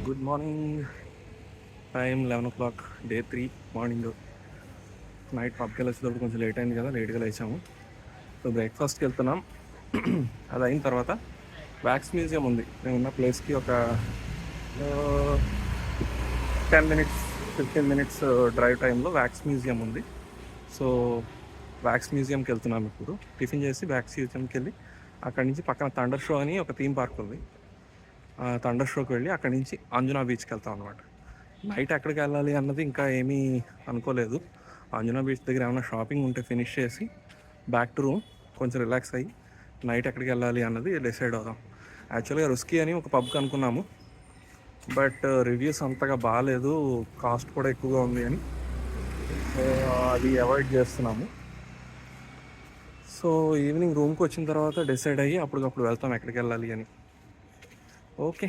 Good morning. Time 11 o'clock, day 3 morning. Night పబ్కి వెళ్ళేసేటప్పుడు కొంచెం లేట్ అయింది కదా, లేట్గా లేచాము. సో బ్రేక్ఫాస్ట్కి వెళ్తున్నాం. అది అయిన తర్వాత వ్యాక్స్ మ్యూజియం ఉంది మేము ఉన్న ప్లేస్కి ఒక 10 minutes 15 minutes డ్రైవ్ టైంలో వ్యాక్స్ మ్యూజియం ఉంది. సో వ్యాక్స్ మ్యూజియంకి వెళ్తున్నాం. ఇప్పుడు టిఫిన్ చేసి వ్యాక్స్ మ్యూజియంకి వెళ్ళి అక్కడి నుంచి పక్కన థండర్ షో అని ఒక థీమ్ పార్క్ ఉంది. థండర్ షోకి వెళ్ళి అక్కడి నుంచి అంజనా బీచ్కి వెళ్తాం అనమాట. నైట్ ఎక్కడికి వెళ్ళాలి అన్నది ఇంకా ఏమీ అనుకోలేదు. అంజనా బీచ్ దగ్గర ఏమైనా షాపింగ్ ఉంటే ఫినిష్ చేసి బ్యాక్ టు రూమ్ కొంచెం రిలాక్స్ అయ్యి నైట్ ఎక్కడికి వెళ్ళాలి అన్నది డిసైడ్ అవుదాం. యాక్చువల్గా రుస్కీ అని ఒక పబ్కి అనుకున్నాము, బట్ రివ్యూస్ అంతగా బాగాలేదు, కాస్ట్ కూడా ఎక్కువగా ఉంది అని అది అవాయిడ్ చేస్తున్నాము. సో ఈవినింగ్ రూమ్కి వచ్చిన తర్వాత డిసైడ్ అయ్యి అప్పటికప్పుడు వెళ్తాం ఎక్కడికి వెళ్ళాలి అని. ఓకే.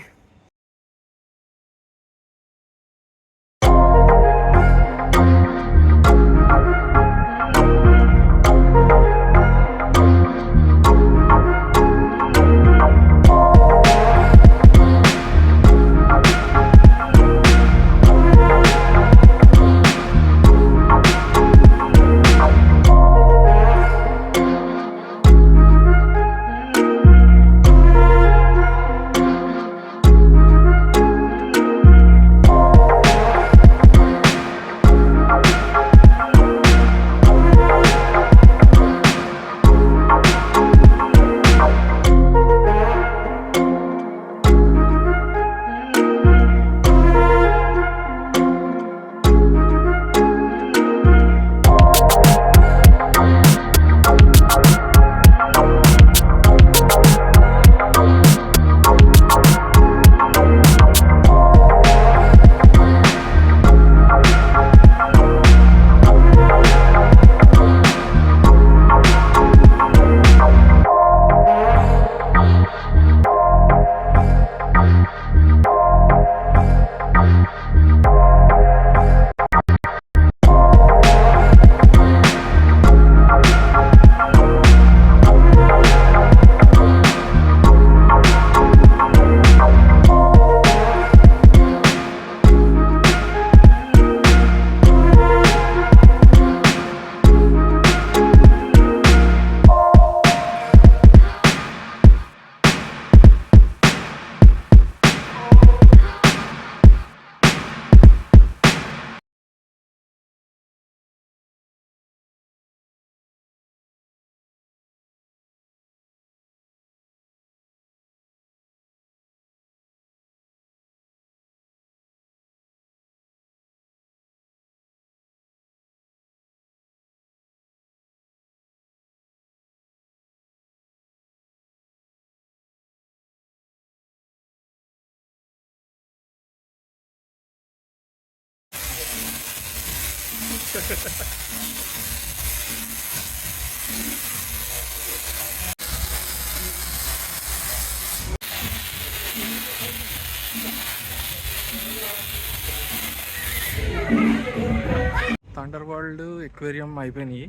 థండర్ వరల్డ్, ఎక్వేరియం అయిపోయినాయి.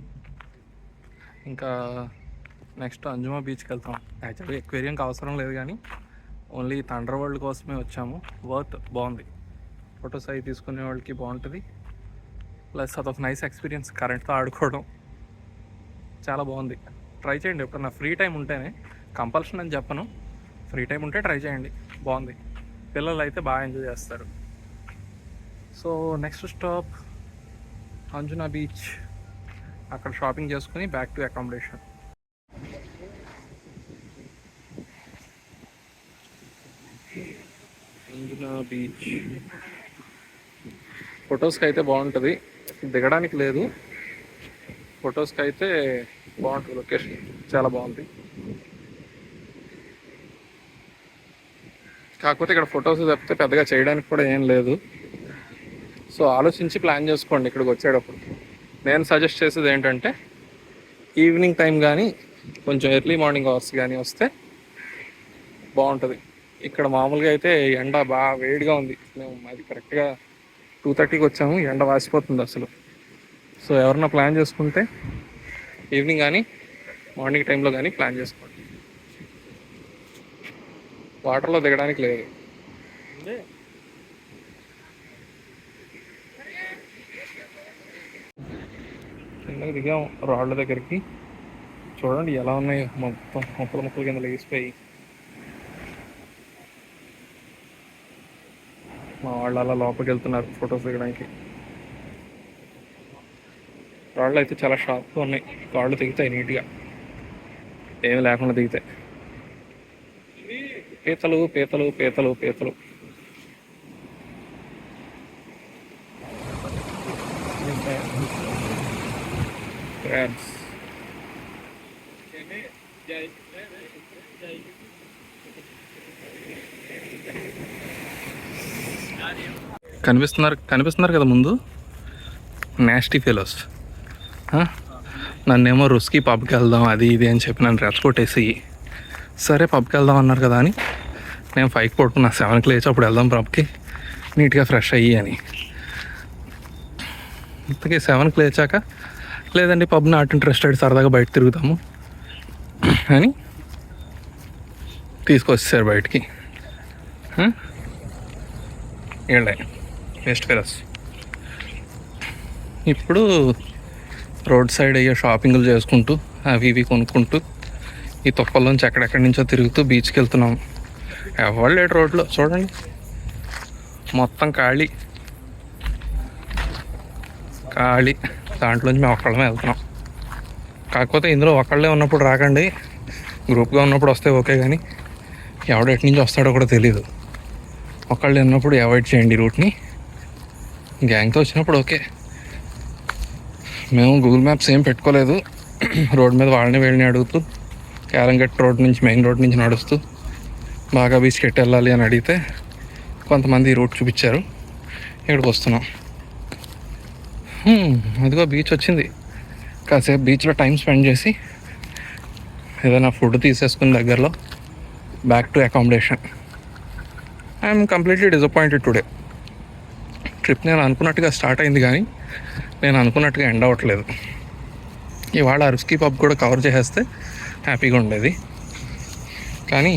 ఇంకా నెక్స్ట్ అంజుమా బీచ్కి వెళ్తాం. యాక్చువల్గా ఎక్వేరియంకి అవసరం లేదు కానీ ఓన్లీ థండర్ వరల్డ్ కోసమే వచ్చాము. వర్త్ బాగుంది, ఫొటోస్ అవి తీసుకునే వాళ్ళకి బాగుంటుంది. ప్లస్ అదొక నైస్ ఎక్స్పీరియన్స్, కరెంట్తో ఆడుకోవడం చాలా బాగుంది. ట్రై చేయండి ఎప్పుడన్నా ఫ్రీ టైం ఉంటేనే, కంపల్షన్ అని చెప్పను, ఫ్రీ టైం ఉంటే ట్రై చేయండి, బాగుంది. పిల్లలు అయితే బాగా ఎంజాయ్ చేస్తారు. So next stop Anjuna beach, అక్కడ షాపింగ్ చేసుకుని back to accommodation. Anjuna beach ఫొటోస్కి అయితే బాగుంటుంది, దిగడానికి లేదు. ఫొటోస్కి అయితే బాగుంటుంది, లొకేషన్ చాలా బాగుంది. కాకపోతే ఇక్కడ ఫొటోస్ తప్పితే పెద్దగా చేయడానికి కూడా ఏం లేదు. సో ఆలోచించి ప్లాన్ చేసుకోండి ఇక్కడికి వచ్చేటప్పుడు. నేను సజెస్ట్ చేసేది ఏంటంటే ఈవినింగ్ టైం కానీ కొంచెం ఎర్లీ మార్నింగ్ అవర్స్ కానీ వస్తే బాగుంటుంది. ఇక్కడ మామూలుగా అయితే ఎండ బాగా వేడిగా ఉంది. మేము అది కరెక్ట్గా 2:30కి వచ్చాము, ఎండ వాసిపోతుంది అసలు. సో ఎవరన్నా ప్లాన్ చేసుకుంటే ఈవినింగ్ కానీ మార్నింగ్ టైంలో కానీ ప్లాన్ చేసుకోండి. వాటర్లో దిగడానికి లేదు. కిందకి దిగాం రాళ్ళ దగ్గరికి. చూడండి ఎలా ఉన్నాయో, మొత్తం ముక్కలు ముక్కలు కింద లేచిపోయి. మా వాళ్ళు అలా లోపలికి వెళ్తున్నారు ఫొటోస్ దిగడానికి. రాళ్ళు అయితే చాలా షార్ప్గా ఉన్నాయి, రాళ్ళు దిగుతాయి నీట్గా, ఏమి లేకుండా దిగుతాయి. పీతలు పీతలు పీతలు పీతలు. కనిపిస్తున్నారు కదా ముందు నాస్టీ ఫెలోస్. నన్నేమో రుస్కి పబ్కి వెళ్దాం అది ఇది అని చెప్పి నన్ను రెచ్చగొట్టేసి, సరే పబ్కి వెళ్దాం అన్నారు కదా అని నేను 5కి పడుకున్నా. 7కి లేచి అప్పుడు వెళ్దాం పబ్కి నీట్గా ఫ్రెష్ అయ్యి అని. ఇంతకీ 7కి లేచాక లేదండి పబ్ నాట్ ఇంట్రెస్టెడ్, సరదాగా బయట తిరుగుతాము అని తీసుకొచ్చేసారు బయటికి. ఏళ్ళే వేస్ట్ ఫెలోస్. ఇప్పుడు రోడ్ సైడ్ అయ్యే షాపింగ్లు చేసుకుంటూ అవి ఇవి కొనుక్కుంటూ ఈ తొప్పల్లోంచి ఎక్కడెక్కడి నుంచో తిరుగుతూ బీచ్కి వెళ్తున్నాం. ఎవరు లేడు రోడ్లో, చూడండి మొత్తం ఖాళీ ఖాళీ. దాంట్లోంచి మేము ఒక్కళ్ళమే వెళ్తున్నాం. కాకపోతే ఇందులో ఒకళ్ళే ఉన్నప్పుడు రాకండి, గ్రూప్గా ఉన్నప్పుడు వస్తే ఓకే, కానీ ఎవడు ఎటు నుంచి వస్తాడో కూడా తెలీదు. ఒకళ్ళు ఉన్నప్పుడు అవాయిడ్ చేయండి రూట్ని. గ్యాంగ్తో వచ్చినప్పుడు ఓకే. మేము గూగుల్ మ్యాప్స్ ఏం పెట్టుకోలేదు, రోడ్ మీద వాళ్ళని వీళ్ళని అడుగుతూ క్యారంగట్ రోడ్ నుంచి మెయిన్ రోడ్ నుంచి నడుస్తూ బాగా బీచ్కి ఎట్టు వెళ్ళాలి అని అడిగితే కొంతమంది ఈ రూట్ చూపించారు. ఇక్కడికి వస్తున్నాం. అదిగో బీచ్ వచ్చింది. కాసేపు బీచ్లో టైం స్పెండ్ చేసి ఏదైనా ఫుడ్ తీసేసుకుని దగ్గరలో back to accommodation. I'm completely disappointed today. Trip నేను అనుకున్నట్టుగా స్టార్ట్ అయింది కానీ నేను అనుకున్నట్టుగా ఎండ్ అవ్వట్లేదు. ఇవాళ రుస్కీ పబ్ కూడా కవర్ చేసేస్తే హ్యాపీగా ఉండేది, కానీ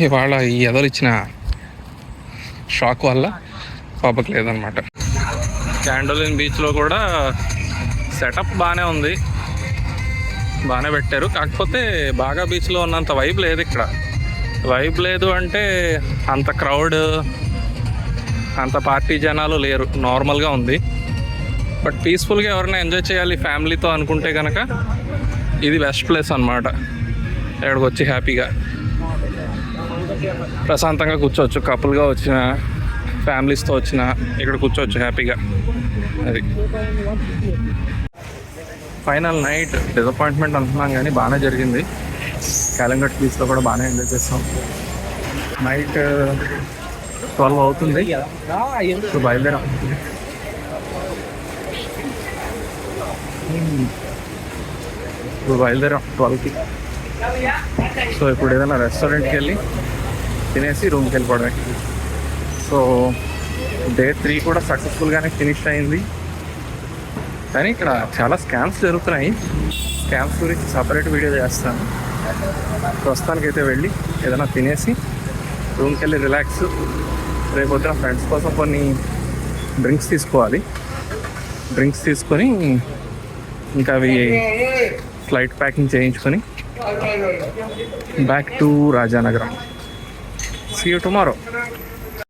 ఇవాళ ఈ ఎదలు ఇచ్చిన షాక్ వల్ల పబ్కి లేదనమాట. క్యాండోలిన్ బీచ్లో కూడా సెటప్ బాగానే ఉంది, బాగానే పెట్టారు. కాకపోతే బాగా బీచ్లో ఉన్నంత వైబ్ లేదు ఇక్కడ. వైబ్ లేదు అంటే అంత క్రౌడ్, అంత పార్టీ జనాలు లేరు, నార్మల్గా ఉంది. బట్ పీస్ఫుల్గా ఎవరైనా ఎంజాయ్ చేయాలి ఫ్యామిలీతో అనుకుంటే కనుక ఇది బెస్ట్ ప్లేస్ అనమాట. ఇక్కడికి వచ్చి హ్యాపీగా ప్రశాంతంగా కూర్చోవచ్చు. కపుల్గా వచ్చిన, ఫ్యామిలీస్తో వచ్చిన ఇక్కడ కూర్చోవచ్చు హ్యాపీగా. అది ఫైనల్ నైట్ డిసప్పాయింట్మెంట్ అనుకున్నాం కానీ బాగానే జరిగింది. క్యాలంగట్ బీచ్లో కూడా బాగానే ఎంజాయ్ చేస్తాం. నైట్ 12 అవుతుంది, ఇప్పుడు బయలుదేరాం. ఇప్పుడు బయలుదేరాం 12కి. సో ఇప్పుడు ఏదైనా రెస్టారెంట్కి వెళ్ళి తినేసి రూమ్కి వెళ్ళిపోవడమే. సో డే 3 కూడా సక్సెస్ఫుల్గానే ఫినిష్ అయింది. కానీ ఇక్కడ చాలా స్కామ్స్ జరుగుతున్నాయి. స్కామ్స్ గురించి సపరేట్ వీడియో చేస్తాను. ప్రస్తుతానికైతే వెళ్ళి ఏదైనా తినేసి రూమ్కి వెళ్ళి రిలాక్స్. రేపు పొద్దున ఫ్రెండ్స్ కోసం కొన్ని డ్రింక్స్ తీసుకోవాలి. డ్రింక్స్ తీసుకొని ఇంకా అవి ఫ్లైట్ ప్యాకింగ్ చేయించుకొని back to Rajanagaram. See you tomorrow.